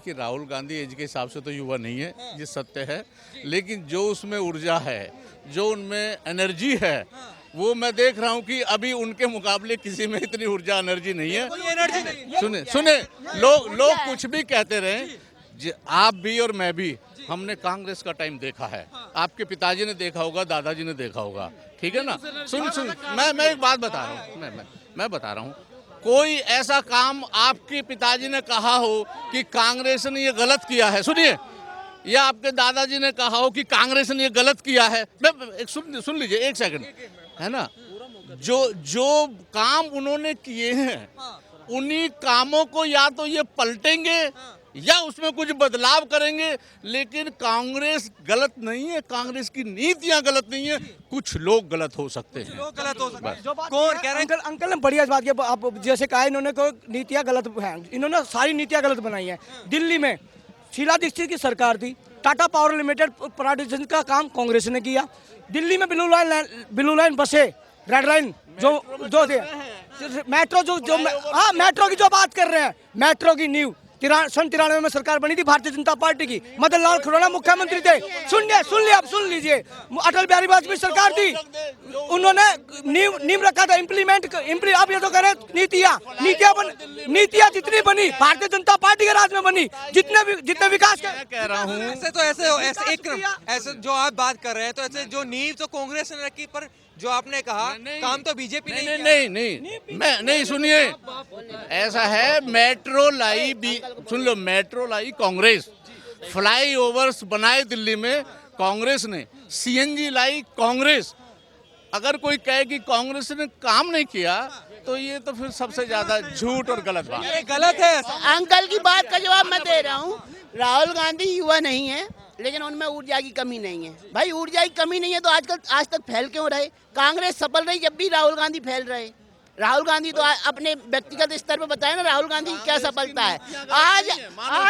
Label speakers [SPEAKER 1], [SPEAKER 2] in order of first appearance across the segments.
[SPEAKER 1] कि राहुल गांधी एज के हिसाब से तो युवा नहीं है, ये सत्य है, लेकिन जो उसमें ऊर्जा है, जो उनमें एनर्जी है, वो मैं देख रहा हूँ कि अभी उनके मुकाबले किसी में इतनी ऊर्जा एनर्जी नहीं है।
[SPEAKER 2] कोई एनर्जी नहीं।
[SPEAKER 1] सुने सुने, लोग कुछ भी कहते रहे, आप भी और मैं भी, हमने कांग्रेस का टाइम देखा है। आपके पिताजी ने देखा होगा, दादाजी ने देखा होगा, ठीक है ना। सुन मैं एक बात बता रहा हूँ, मैं बता रहा हूँ, कोई ऐसा काम आपके पिताजी ने कहा हो कि कांग्रेस ने ये गलत किया है, सुनिए, या आपके दादाजी ने कहा हो कि कांग्रेस ने ये गलत किया है, सुन लीजिए एक सेकंड, है ना। जो काम उन्होंने किए हैं, उन्हीं कामों को या तो ये पलटेंगे या उसमें कुछ बदलाव करेंगे, लेकिन कांग्रेस गलत नहीं है, कांग्रेस की नीतियां गलत नहीं है, कुछ लोग गलत हो सकते हैं।
[SPEAKER 2] लोग गलत हो सकते हैं।
[SPEAKER 3] जो बात
[SPEAKER 2] कौन
[SPEAKER 3] है,
[SPEAKER 2] कह रहे हैं?
[SPEAKER 3] अंकल ने बढ़िया बात की। आप जैसे कहा इन्होंने को नीतियां गलत हैं, इन्होंने सारी नीतियां गलत बनाई हैं। दिल्ली में शीला दीक्षित की सरकार थी, टाटा पावर लिमिटेड प्राइवेटाइजेशन का काम कांग्रेस ने किया। दिल्ली में ब्लू लाइन बसे, रेड लाइन जो थे, मेट्रो जो हाँ मेट्रो की जो बात कर रहे हैं, मेट्रो की नींव सन 93 में सरकार बनी थी भारतीय जनता पार्टी की, मदन लाल खुराना मुख्यमंत्री थे। सुन लीजिए आप सुन लीजिए, अटल बिहारी वाजपेयी सरकार थी, उन्होंने नींव रखा था, इम्प्लीमेंट आप ये तो कह रहे नीतियां जितनी बनी भारतीय जनता पार्टी के राज में बनी, जितने विकास
[SPEAKER 1] कह रहा हूँ,
[SPEAKER 2] ऐसे जो आप बात कर रहे हैं, तो ऐसे जो नींव तो कांग्रेस ने रखी, पर जो आपने कहा काम तो बीजेपी ने
[SPEAKER 1] नहीं सुनिए, ऐसा है, मेट्रो लाई सुन लो, मेट्रो लाई कांग्रेस, फ्लाई ओवर्स बनाए दिल्ली में कांग्रेस ने, सीएनजी लाई कांग्रेस। अगर कोई कहे कि कांग्रेस ने काम नहीं किया, तो ये तो फिर सबसे ज्यादा झूठ और गलत बात।
[SPEAKER 2] ये गलत है।
[SPEAKER 4] अंकल की बात का जवाब मैं दे रहा हूँ। राहुल गांधी युवा नहीं है, लेकिन उनमें ऊर्जा की कमी नहीं है। भाई ऊर्जा की कमी नहीं है तो आज तक फैल क्यों रहे? कांग्रेस सफल रही जब भी राहुल गांधी फैल रहे। राहुल गांधी तो अपने व्यक्तिगत स्तर पे बताए ना, राहुल गांधी की क्या सफलता है। आज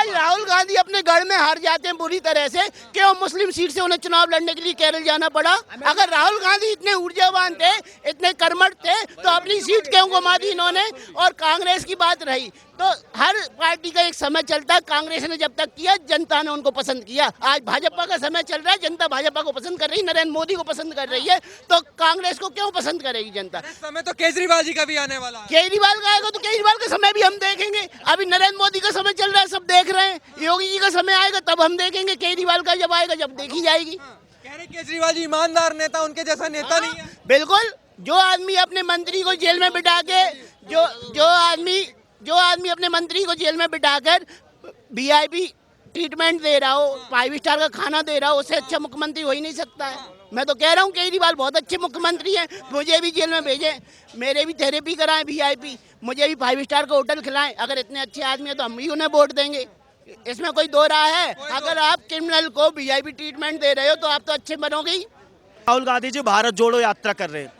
[SPEAKER 4] राहुल गांधी अपने गढ़ में हार जाते हैं बुरी तरह से, क्यों मुस्लिम सीट से उन्हें चुनाव लड़ने के लिए केरल जाना पड़ा। अगर राहुल गांधी इतने ऊर्जावान थे, इतने कर्मठ थे, तो अपनी सीट क्यों गंवा दी इन्होंने। और कांग्रेस की बात रही तो हर पार्टी का एक समय चलता है, कांग्रेस ने जब तक किया जनता ने उनको पसंद किया। आज भाजपा का समय चल रहा है, जनता भाजपा को पसंद कर रही है, नरेंद्र मोदी को पसंद कर रही है, तो कांग्रेस को क्यों पसंद करेगी जनता।
[SPEAKER 2] इस समय तो केजरीवाल जी का भी आने वाला है।
[SPEAKER 4] केजरीवाल का आएगा तो केजरीवाल का समय भी हम देखेंगे। अभी नरेंद्र मोदी का समय चल रहा है, सब देख रहे हैं। योगी जी का समय आएगा तब हम देखेंगे, केजरीवाल का जब आएगा जब देखी जाएगी।
[SPEAKER 2] कह रहे केजरीवाल जी ईमानदार नेता, उनके जैसा नेता नहीं है।
[SPEAKER 4] बिल्कुल, जो आदमी अपने मंत्री को जेल में बिठा के जो आदमी अपने मंत्री को जेल में बिठाकर वीआईपी ट्रीटमेंट दे रहा हो, 5 स्टार का खाना दे रहा हो, उससे अच्छा मुख्यमंत्री हो ही नहीं सकता है। मैं तो कह रहा हूँ केजरीवाल बहुत अच्छे मुख्यमंत्री हैं, मुझे भी जेल में भेजें, मेरे भी थेरेपी कराएं वीआईपी, मुझे भी 5 स्टार का होटल खिलाएं। अगर इतने अच्छे आदमी हैं तो हम भी उन्हें वोट देंगे, इसमें कोई दो राय है। अगर आप क्रिमिनल को वीआईपी ट्रीटमेंट दे रहे हो तो आप तो अच्छे बनोगे ही।
[SPEAKER 3] राहुल गांधी जी भारत जोड़ो यात्रा कर रहे हैं,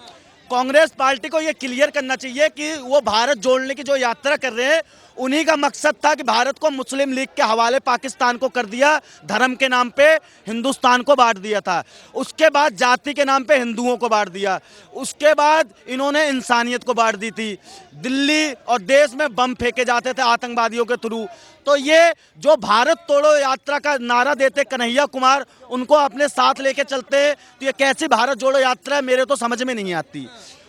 [SPEAKER 3] कांग्रेस पार्टी को ये क्लियर करना चाहिए कि वो भारत जोड़ने की जो यात्रा कर रहे हैं, उन्हीं का मकसद था कि भारत को मुस्लिम लीग के हवाले पाकिस्तान को कर दिया, धर्म के नाम पे हिंदुस्तान को बांट दिया था, उसके बाद जाति के नाम पे हिंदुओं को बांट दिया, उसके बाद इन्होंने इंसानियत को बांट दी थी। दिल्ली और देश में बम फेंके जाते थे आतंकवादियों के थ्रू। तो ये जो भारत तोड़ो यात्रा का नारा देते कन्हैया कुमार, उनको अपने साथ लेके चलते हैं, तो ये कैसी भारत जोड़ो यात्रा है, मेरे तो समझ में नहीं आती।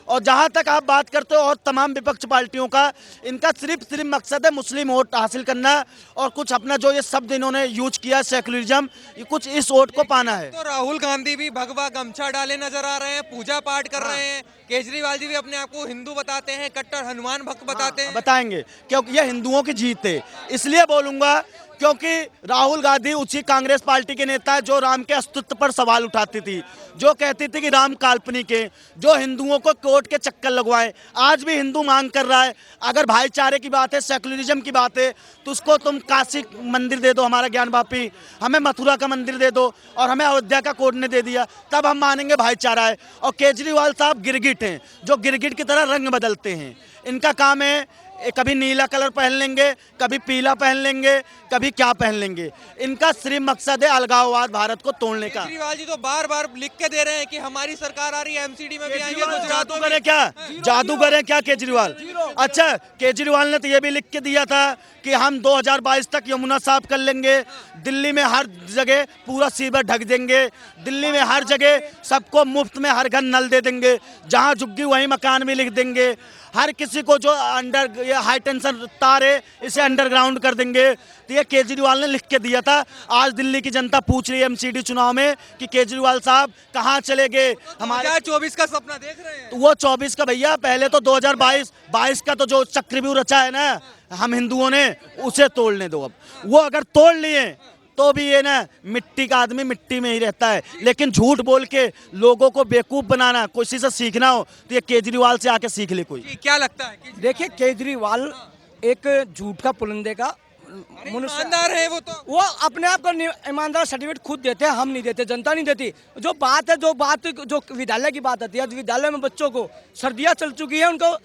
[SPEAKER 3] और जहाँ तक आप बात करते हो और तमाम विपक्ष पार्टियों का, इनका सिर्फ मकसद है मुस्लिम वोट हासिल करना, और कुछ अपना जो ये शब्द इन्होंने यूज किया सेकुलरिज्म, ये कुछ इस वोट को पाना है।
[SPEAKER 2] तो राहुल गांधी भी भगवा गमछा डाले नजर आ रहे हैं, पूजा पाठ कर रहे हैं। केजरीवाल जी भी अपने आप को हिंदू बताते हैं, कट्टर हनुमान भक्त बताते हैं।
[SPEAKER 3] बताएंगे क्योंकि ये हिंदुओं की जीत है, इसलिए बोलूंगा क्योंकि राहुल गांधी उसी कांग्रेस पार्टी के नेता है जो राम के अस्तित्व पर सवाल उठाती थी, जो कहती थी कि राम काल्पनिक है, जो हिंदुओं को कोर्ट के चक्कर लगवाए। आज भी हिंदू मांग कर रहा है, अगर भाईचारे की बात है, सेकुलरिज्म की बात है, तो उसको तुम काशी मंदिर दे दो हमारा ज्ञान वापी, हमें मथुरा का मंदिर दे दो, और हमें अयोध्या का कोर्ट ने दे दिया, तब हम मानेंगे भाईचारा है। और केजरीवाल साहब गिरगिट हैं, जो गिरगिट की तरह रंग बदलते हैं। इनका काम है कभी नीला कलर पहन लेंगे, कभी पीला पहन लेंगे, कभी क्या पहन लेंगे। इनका सिर्फ मकसद है अलगाववाद भारत को तोड़ने का।
[SPEAKER 2] केजरीवाल जी तो बार बार लिख के दे रहे हैं कि हमारी सरकार आ रही है, एमसीडी में भी आएंगे, गुजरात में
[SPEAKER 3] जादूगर है क्या? जादूगर है क्या केजरीवाल? अच्छा, केजरीवाल ने तो ये भी लिख के दिया था कि हम 2022 तक यमुना साफ कर लेंगे, दिल्ली में हर जगह पूरा सीवर ढक देंगे, दिल्ली में हर जगह सबको मुफ्त में हर घर नल दे देंगे, जहां झुग्गी वहीं मकान भी लिख देंगे, हर किसी को जो अंडर ये हाई टेंशन तार है इसे अंडरग्राउंड कर देंगे। तो ये केजरीवाल ने लिख के दिया था। आज दिल्ली की जनता पूछ रही है एमसीडी चुनाव में कि केजरीवाल साहब कहाँ चले गए हमारे।
[SPEAKER 2] 2024 का सपना देख रहे हैं?
[SPEAKER 3] तो वो 24 का भैया, पहले तो 2022 का तो जो चक्रव्यूह रचा है ना हम हिंदुओं ने, उसे तोड़ने दो। अब वो अगर तोड़ लिए तो भी ये ना मिट्टी का आदमी मिट्टी में ही रहता है, लेकिन झूठ बोल के लोगों को बेवकूफ बनाना, किसी से सीखना हो तो ये केजरीवाल से आके सीख ले कोई।
[SPEAKER 2] क्या लगता है?
[SPEAKER 5] देखिए केजरीवाल एक झूठ का पुलिंदे का
[SPEAKER 2] ईमानदार है
[SPEAKER 5] वो अपने आप को ईमानदार सर्टिफिकेट खुद देते हैं, हम नहीं देते, जनता नहीं देती। जो विद्यालय की बात आती है, विद्यालय में बच्चों को सर्दियाँ चल चुकी है, उनको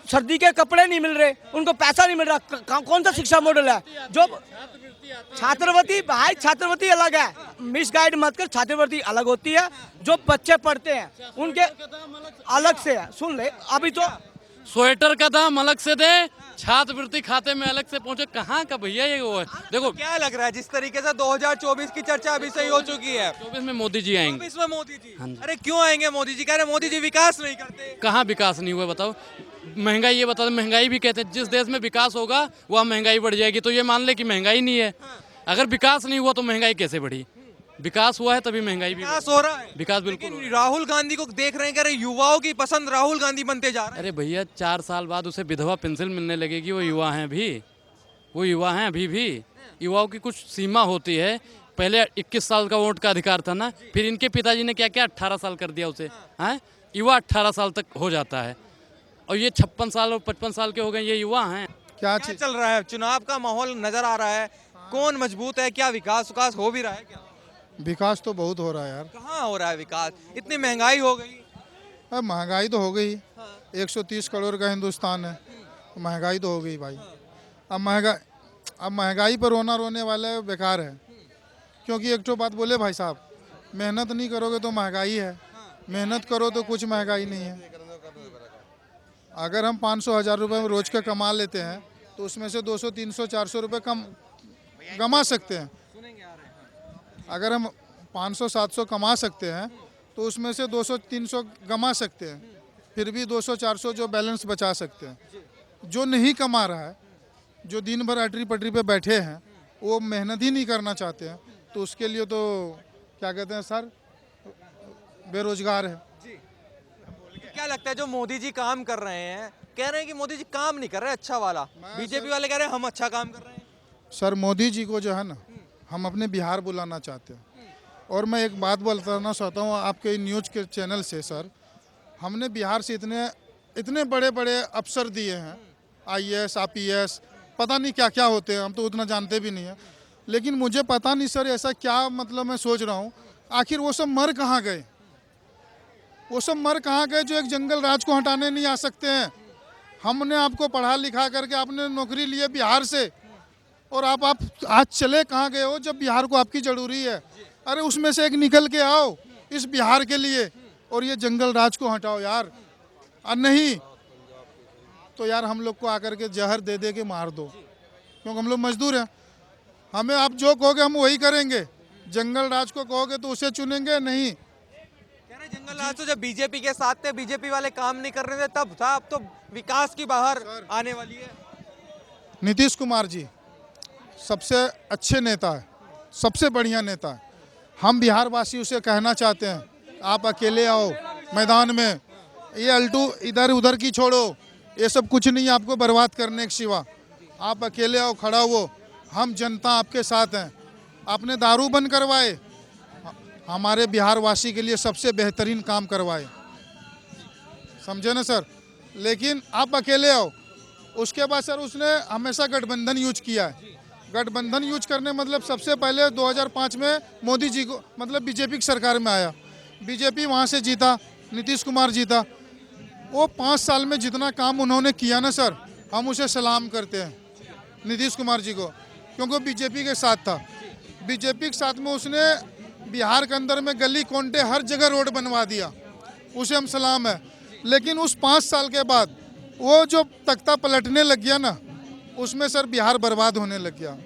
[SPEAKER 5] सर्दी के कपड़े नहीं मिल रहे, उनको पैसा नहीं मिल रहा। कौन सा शिक्षा मॉडल है? जो छात्रवृत्ति, भाई छात्रवृत्ति अलग है, मिस गाइड मत कर, छात्रवृत्ति अलग होती है। जो बच्चे पढ़ते हैं उनके अलग से है। सुन ले, अभी तो
[SPEAKER 6] स्वेटर का दाम अलग से दे, छात्रवृत्ति खाते में अलग से पहुंचे। कहाँ का भैया ये वो है? देखो
[SPEAKER 2] क्या लग रहा है जिस तरीके से 2024 की चर्चा अभी से ही हो चुकी है,
[SPEAKER 6] 24 में मोदी जी आएंगे।
[SPEAKER 2] 24 में मोदी जी? अरे क्यों आएंगे मोदी जी? कह रहे मोदी जी विकास नहीं करते।
[SPEAKER 6] कहाँ विकास नहीं हुआ बताओ? महंगाई, ये बता दो, महंगाई भी कहते हैं जिस देश में विकास होगा वहाँ महंगाई बढ़ जाएगी, तो ये मान ले कि महंगाई नहीं है। अगर विकास नहीं हुआ तो महंगाई कैसे बढ़ी? विकास हुआ है तभी महंगाई भी
[SPEAKER 2] विकास हो रहा है।
[SPEAKER 6] विकास बिल्कुल।
[SPEAKER 2] लेकिन राहुल गांधी को देख रहे हैं, कह रहे युवाओं की पसंद राहुल गांधी बनते जा रहे हैं।
[SPEAKER 6] अरे भैया 4 साल बाद उसे विधवा पेंशन मिलने लगेगी, वो युवा हैं अभी, वो युवा हैं अभी भी। युवाओं की कुछ सीमा होती है। पहले 21 साल का वोट का अधिकार था ना, फिर इनके पिताजी ने क्या क्या 18 साल कर दिया उसे। हैं, युवा 18 साल तक हो जाता है, और ये 56 साल और 55 साल के हो गए, ये युवा हैं।
[SPEAKER 2] क्या चल रहा है? चुनाव का माहौल नजर आ रहा है, कौन मजबूत है? क्या विकास हो भी रहा है? क्या
[SPEAKER 7] विकास तो बहुत हो रहा है यार।
[SPEAKER 2] कहाँ हो रहा है विकास? इतनी महंगाई हो गई।
[SPEAKER 7] अब महंगाई तो हो गई, 130 करोड़ का हिंदुस्तान है, महंगाई तो हो गई भाई। अब महंगाई पर रोने वाले बेकार है, क्योंकि एक तो बात बोले भाई साहब, मेहनत नहीं करोगे तो महंगाई है, मेहनत करो तो कुछ महंगाई नहीं है। अगर हम 500-1000 रुपये में रोज का कमा लेते हैं तो उसमें से 200, 300, 400 रुपये कम कमा सकते हैं। अगर हम 500, 700 कमा सकते हैं तो उसमें से 200, 300 कमा सकते हैं, फिर भी 200, 400 जो बैलेंस बचा सकते हैं। जो नहीं कमा रहा है, जो दिन भर अटरी पटरी पे बैठे हैं, वो मेहनत ही नहीं करना चाहते हैं, तो उसके लिए तो क्या कहते हैं सर, बेरोजगार है।
[SPEAKER 2] क्या लगता है जो मोदी जी काम कर रहे हैं, कह रहे हैं कि मोदी जी काम नहीं कर रहे अच्छा वाला, बीजेपी वाले कह रहे हैं हम अच्छा काम कर रहे हैं।
[SPEAKER 7] सर मोदी जी को जो है ना, हम अपने बिहार बुलाना चाहते हैं। और मैं एक बात बताना चाहता हूँ आपके न्यूज़ के चैनल से सर, हमने बिहार से इतने बड़े बड़े अफसर दिए हैं, IAS, IPS, पता नहीं क्या क्या होते हैं, हम तो उतना जानते भी नहीं हैं। लेकिन मुझे पता नहीं सर ऐसा क्या, मतलब मैं सोच रहा हूँ आखिर वो सब मर कहाँ गए? वो सब मर कहाँ गए जो एक जंगल राज को हटाने नहीं आ सकते हैं? हमने आपको पढ़ा लिखा करके आपने नौकरी लिए बिहार से, और आप आज चले कहाँ गए हो जब बिहार को आपकी ज़रूरी है? अरे उसमें से एक निकल के आओ इस बिहार के लिए, और ये जंगल राज को हटाओ यार। और नहीं तो यार हम लोग को आकर के जहर दे दे के मार दो, क्योंकि हम लोग मजदूर हैं। हमें आप जो कहोगे हम वही करेंगे। जंगल राज को कहोगे तो उसे चुनेंगे नहीं।
[SPEAKER 2] जंगल राज तो जब बीजेपी के साथ थे, बीजेपी वाले काम नहीं कर रहे थे तब था, अब तो विकास की बाहर आने वाली है।
[SPEAKER 7] नीतीश कुमार जी सबसे अच्छे नेता है, सबसे बढ़िया नेता है। हम बिहार वासियों से कहना चाहते हैं आप अकेले आओ मैदान में, ये अल्टू इधर उधर की छोड़ो, ये सब कुछ नहीं आपको बर्बाद करने के सिवा। आप अकेले आओ, खड़ा हो, हम जनता आपके साथ हैं। आपने दारू बंद करवाए, हमारे बिहार वासी के लिए सबसे बेहतरीन काम करवाए, समझे ना सर? लेकिन आप अकेले आओ। उसके बाद सर उसने हमेशा गठबंधन यूज किया है। गठबंधन यूज करने मतलब सबसे पहले 2005 में मोदी जी को, मतलब बीजेपी की सरकार में आया, बीजेपी वहाँ से जीता, नीतीश कुमार जीता। वो 5 साल में जितना काम उन्होंने किया ना सर, हम उसे सलाम करते हैं नीतीश कुमार जी को, क्योंकि वो बीजेपी के साथ था। बीजेपी के साथ में उसने बिहार के अंदर में गली कोंटे हर जगह रोड बनवा दिया, उसे हम सलाम है। लेकिन उस 5 साल के बाद वो जो तख्ता पलटने लग गया ना, उसमें सर बिहार बर्बाद होने लग गया।